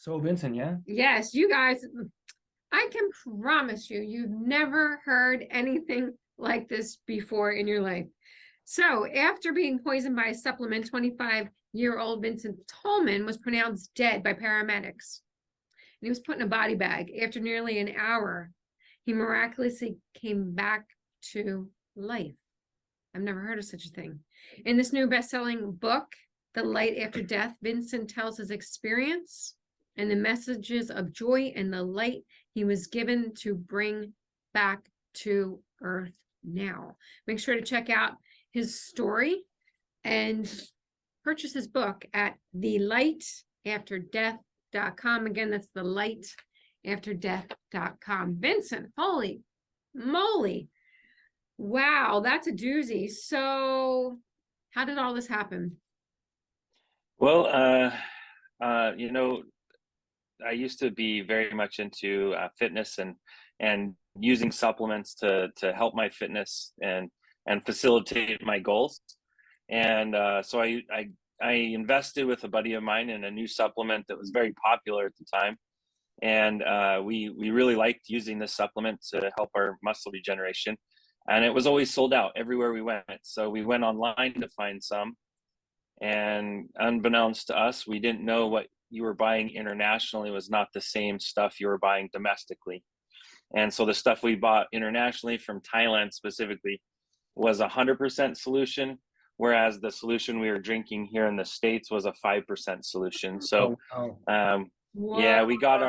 So Vincent, yeah. Yes, you guys, I can promise you, you've never heard anything like this before in your life. So, after being poisoned by a supplement, 25-year-old Vincent Tolman was pronounced dead by paramedics. And he was put in a body bag. After nearly an hour, he miraculously came back to life. I've never heard of such a thing. In this new best-selling book, The Light After Death, Vincent tells his experience and the messages of joy and the light he was given to bring back to earth now. Make sure to check out his story and purchase his book at thelightafterdeath.com. Again, that's thelightafterdeath.com. Vincent, holy moly. Wow, that's a doozy. So, how did all this happen? Well, you know, I used to be very much into fitness and using supplements to help my fitness and facilitate my goals. And so I invested with a buddy of mine in a new supplement that was very popular at the time. And we really liked using this supplement to help our muscle regeneration. And it was always sold out everywhere we went. So we went online to find some. And unbeknownst to us, we didn't know what you were buying internationally was not the same stuff you were buying domestically. And so the stuff we bought internationally from Thailand specifically was 100% solution, whereas the solution we were drinking here in the States was a 5% solution. So Oh, wow. yeah, Whoa. we got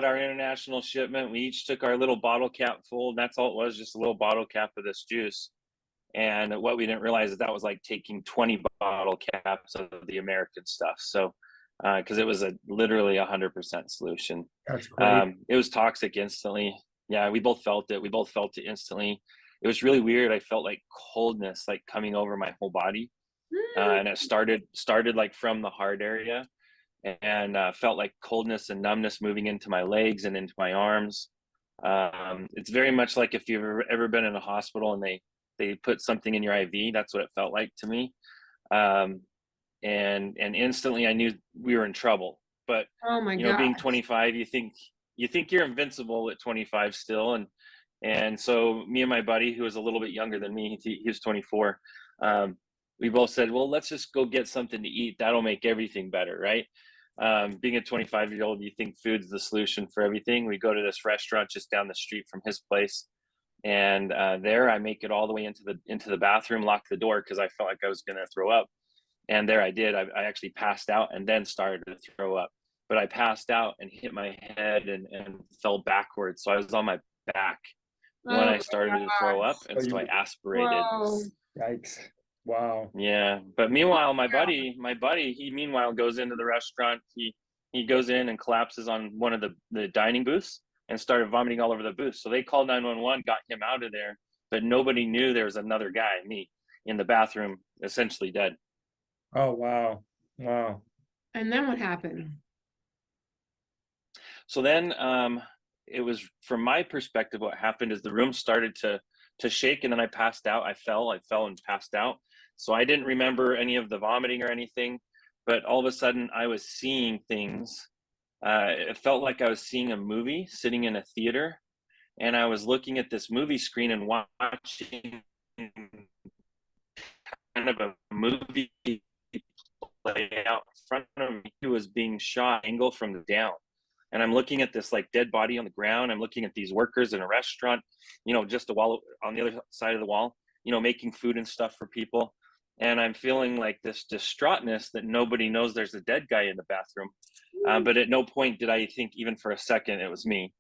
our international shipment. We each took our little bottle cap full, and that's all it was, just a little bottle cap of this juice. And what we didn't realize is that was like taking 20 bottle caps of the American stuff. So because it was literally 100% solution. That's great. It was toxic instantly. Yeah, we both felt it. We both felt it instantly. It was really weird. I felt like coldness like coming over my whole body. And it started like from the heart area, and felt like coldness and numbness moving into my legs and into my arms. It's very much like if you've ever been in a hospital and they put something in your IV. That's what it felt like to me. And instantly I knew we were in trouble. But Oh my you know, being gosh. 25, you think you're invincible at 25 still. And so me and my buddy, who was a little bit younger than me, he was 24. We both said, well, let's just go get something to eat. That'll make everything better, right? Being a 25-year-old, you think food's the solution for everything. We go to this restaurant just down the street from his place, and there I make it all the way into the bathroom, lock the door because I felt like I was going to throw up. And there I did. I actually passed out and then started to throw up. But I passed out and hit my head and fell backwards. So I was on my back when Oh I started my to throw up, gosh. and So so I you, aspirated. Whoa. yikes. Wow. Yeah, but meanwhile, my buddy, he meanwhile goes into the restaurant. He goes in and collapses on one of the dining booths and started vomiting all over the booth. So they called 911, got him out of there, but nobody knew there was another guy, me, in the bathroom, essentially dead. Oh, wow. Wow. And then what happened? So then, it was from my perspective, what happened is the room started to shake, and then I passed out. I fell and passed out. So I didn't remember any of the vomiting or anything, but all of a sudden I was seeing things. It felt like I was seeing a movie sitting in a theater, and I was looking at this movie screen and watching kind of a movie play out in front of me. He was being shot angle from the down. And I'm looking at this like dead body on the ground. I'm looking at these workers in a restaurant, just a wall on the other side of the wall, making food and stuff for people. And I'm feeling like this distraughtness that nobody knows there's a dead guy in the bathroom. But at no point did I think even for a second it was me.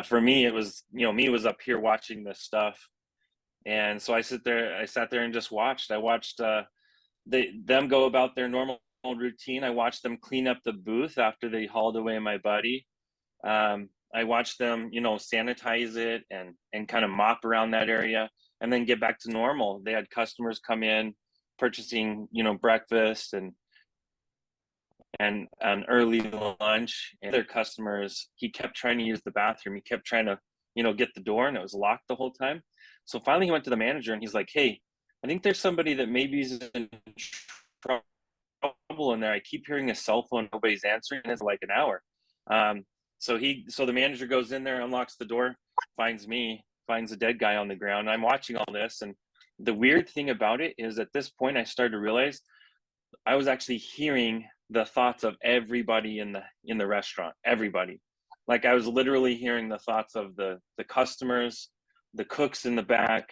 For me, it was, me was up here watching this stuff. And so I sat there and just watched. I watched them go about their normal routine. I watched them clean up the booth after they hauled away my buddy. I watched them, sanitize it and kind of mop around that area and then get back to normal. They had customers come in purchasing, breakfast and an early lunch. And their customers, he kept trying to use the bathroom. He kept trying to, get the door, and it was locked the whole time. So finally he went to the manager and he's like, hey, I think there's somebody that maybe is in trouble trouble in there. I keep hearing his cell phone, nobody's answering. It's like an hour. So the manager goes in there, unlocks the door, finds me, finds a dead guy on the ground. I'm watching all this, and the weird thing about it is at this point I started to realize I was actually hearing the thoughts of everybody in the restaurant. Everybody, like I was literally hearing the thoughts of the customers, the cooks in the back,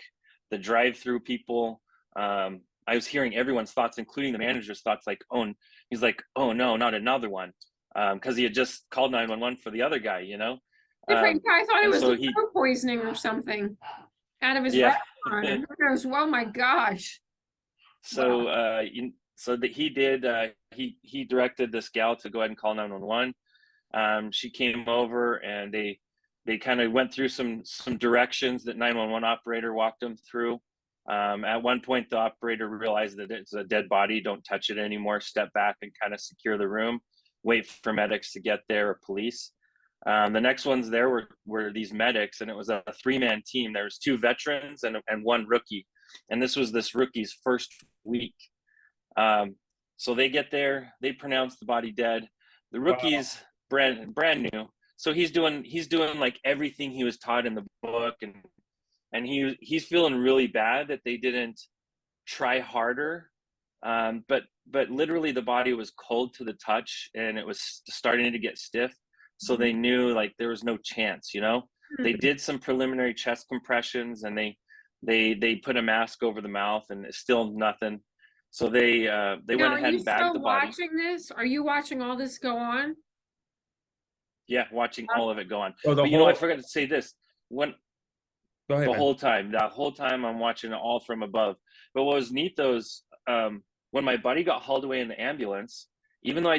the drive-through people. I was hearing everyone's thoughts, including the manager's thoughts. Like, oh, he's like, oh no, not another one, because he had just called 911 for the other guy, you know. I thought it And was so food poisoning or something out of his yeah. restaurant. And who knows? Oh my gosh. So Wow. he did. He directed this gal to go ahead and call 911. She came over, and they kind of went through some directions that 911 operator walked them through. At one point, the operator realized that it's a dead body. Don't touch it anymore. Step back and kind of secure the room. Wait for medics to get there, or police. The next ones there were these medics, and it was a 3-man team. There was 2 veterans and one rookie, and this was this rookie's first week. So they get there, they pronounce the body dead. The rookie's brand new, so he's doing like everything he was taught in the book, and he's feeling really bad that they didn't try harder. But literally the body was cold to the touch, and it was starting to get stiff. So they knew like there was no chance, you know. They did some preliminary chest compressions, and they put a mask over the mouth, and it's still nothing. So they went ahead and bagged the body. Are you still watching this? Are you watching all this go on? Yeah, watching all of it go on. So But you know, I forgot to say this. When Go ahead, the man. whole time I'm watching it all from above. But what was neat though is when my buddy got hauled away in the ambulance, even though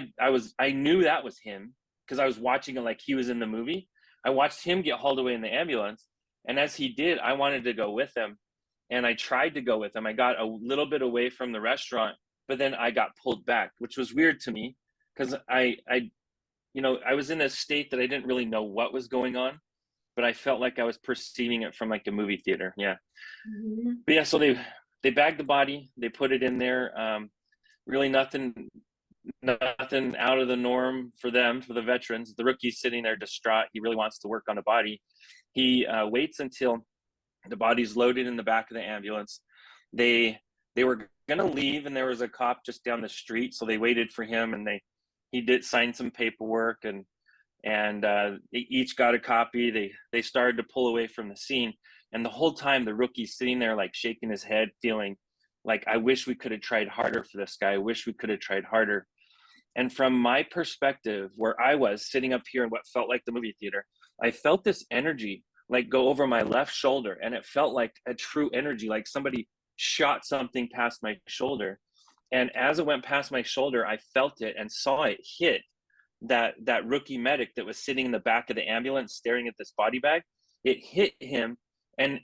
I knew that was him, because I was watching it like he was in the movie. I watched him get hauled away in the ambulance, and as he did, I wanted to go with him, and I tried to go with him. I got a little bit away from the restaurant, but then I got pulled back, which was weird to me, because I was in a state that I didn't really know what was going on, but I felt like I was perceiving it from like a movie theater. Yeah. But yeah, so they bagged the body, they put it in there. Really nothing out of the norm for them, for the veterans. The rookie's sitting there distraught. He really wants to work on the body. He waits until the body's loaded in the back of the ambulance. They were gonna leave, and there was a cop just down the street, so they waited for him, and he did sign some paperwork, and they each got a copy. They started to pull away from the scene, and the whole time the rookie's sitting there like shaking his head, feeling like, I wish we could have tried harder for this guy. I wish we could have tried harder. And from my perspective, where I was sitting up here in what felt like the movie theater, I felt this energy like go over my left shoulder, and it felt like a true energy, like somebody shot something past my shoulder. And as it went past my shoulder, I felt it and saw it hit that rookie medic that was sitting in the back of the ambulance staring at this body bag. It hit him, and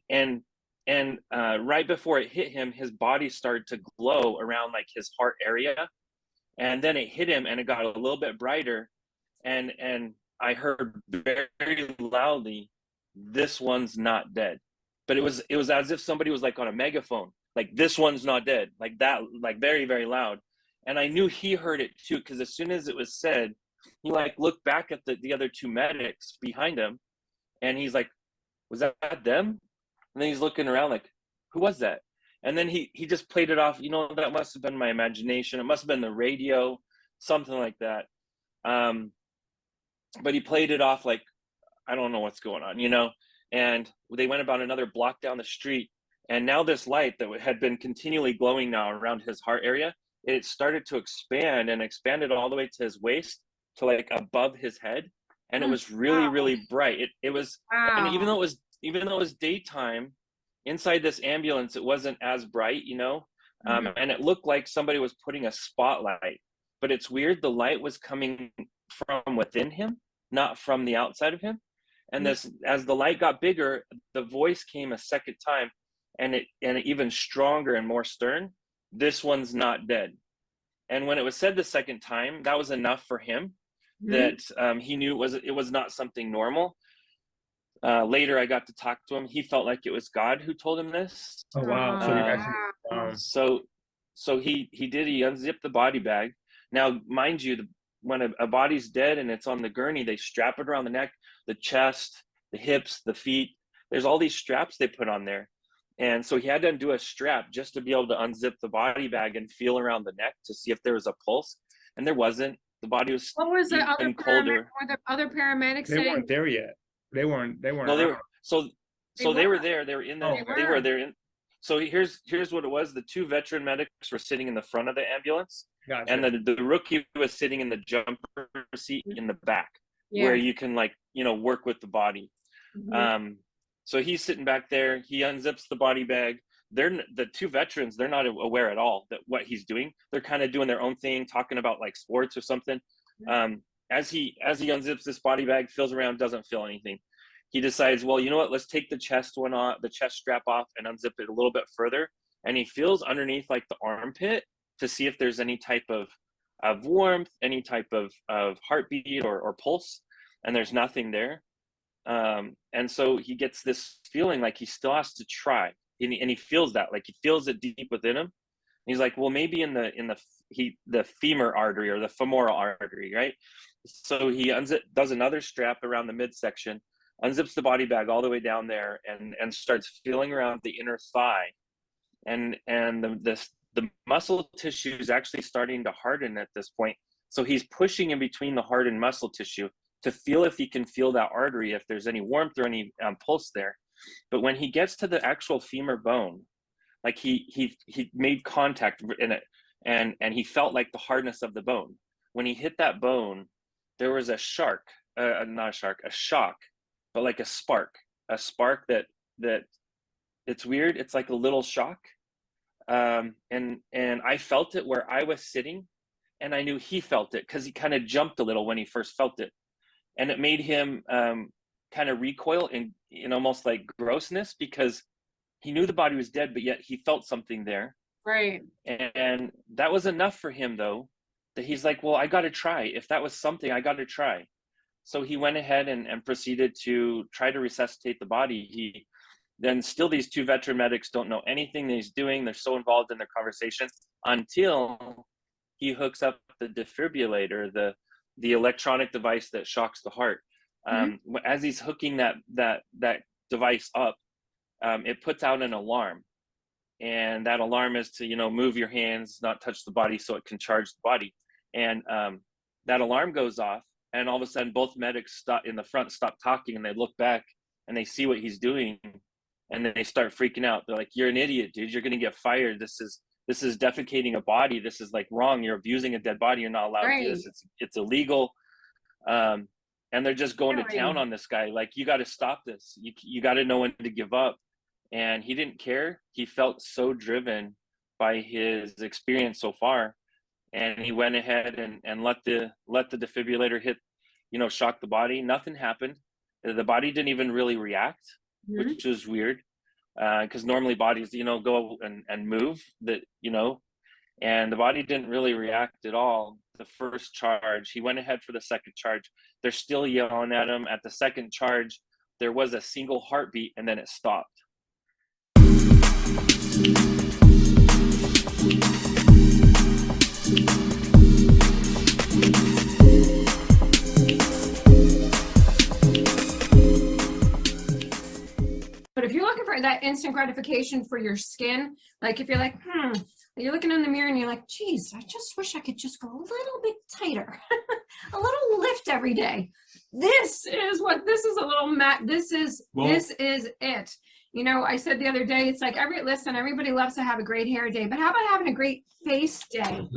right before it hit him, his body started to glow around like his heart area, and then it hit him, and it got a little bit brighter, and I heard very loudly, "This one's not dead." But it was as if somebody was like on a megaphone, like, "This one's not dead," like that, like very, very loud. And I knew he heard it too, because as soon as it was said, he like looked back at the other 2 medics behind him, and he's like, "Was that them?" And then he's looking around like, "Who was that?" And then he just played it off. That must have been my imagination. It must have been the radio, something like that. But he played it off like, I don't know what's going on, And they went about another block down the street, and now this light that had been continually glowing now around his heart area, it started to expand, and expanded all the way to his waist, to like above his head, and it was really, really bright. It was, and even though it was daytime, inside this ambulance, it wasn't as bright, and it looked like somebody was putting a spotlight. But it's weird, the light was coming from within him, not from the outside of him. And as the light got bigger, the voice came a second time, and it even stronger and more stern. "This one's not dead." And when it was said the second time, that was enough for him, that he knew it was not something normal. Later, I got to talk to him. He felt like it was God who told him this. Oh wow! So you actually, So he unzipped the body bag. Now, mind you, when a body's dead and it's on the gurney, they strap it around the neck, the chest, the hips, the feet. There's all these straps they put on there. And so he had to undo a strap just to be able to unzip the body bag and feel around the neck to see if there was a pulse. And there wasn't. The body was What was the other even colder. were the other paramedics They saying? weren't there yet. They weren't No, they were, around. so they were there. They were in the, Oh, they were there in. So here's what it was. The 2 veteran medics were sitting in the front of the ambulance. Gotcha. And the rookie was sitting in the jumper seat in the back, Yeah. where you can, like, work with the body. Mhm. So he's sitting back there. He unzips the body bag. The 2 veterans, they're not aware at all that what he's doing. They're kind of doing their own thing, talking about like sports or something. As he unzips this body bag, feels around, doesn't feel anything. He decides, well, you know what? Let's take the chest strap off, and unzip it a little bit further. And he feels underneath, like, the armpit to see if there's any type of warmth, any type of heartbeat or pulse. And there's nothing there. And so he gets this feeling like he still has to try. And he feels that, like, he feels it deep within him. And he's like, well, maybe in the femur artery or the femoral artery, right? So he does another strap around the midsection, unzips the body bag all the way down there, and starts feeling around the inner thigh. And the muscle tissue is actually starting to harden at this point. So he's pushing in between the hardened muscle tissue to feel if he can feel that artery, if there's any warmth or any pulse there. But when he gets to the actual femur bone, like, he made contact in it, and he felt like the hardness of the bone. When he hit that bone, there was a shock, but like a spark that it's weird. It's like a little shock. And I felt it where I was sitting, and I knew he felt it because he kind of jumped a little when he first felt it. And it made him kind of recoil in almost like grossness, because he knew the body was dead, but yet he felt something there. Right. And that was enough for him, though, that he's like, well, I got to try. If that was something, I got to try. So he went ahead and proceeded to try to resuscitate the body. Then still, these 2 veteran medics don't know anything that he's doing. They're so involved in their conversation until he hooks up the defibrillator, the electronic device that shocks the heart. As he's hooking that device up, it puts out an alarm, and that alarm is to move your hands, not touch the body, so it can charge the body. And that alarm goes off, and all of a sudden both medics in the front stop talking, and they look back and they see what he's doing, and then they start freaking out. They're like, you're an idiot, dude. You're gonna get fired. This is defecating a body. This is, like, wrong. You're abusing a dead body. You're not allowed to do this. It's illegal. And they're just going to town on this guy. Like, you got to stop this. You got to know when to give up. And he didn't care. He felt so driven by his experience so far, and he went ahead and let the defibrillator hit, shock the body. Nothing happened. The body didn't even really react, which was weird, because normally bodies, go and move, and the body didn't really react at all. The first charge, he went ahead for the second charge. They're still yelling at him. At the second charge, there was a single heartbeat, and then it stopped. But if you're looking for that instant gratification for your skin, like if you're like, you're looking in the mirror and you're like, geez, I just wish I could just go a little bit tighter, a little lift every day. This is a little this is it. I said the other day, it's like everybody loves to have a great hair day, but how about having a great face day?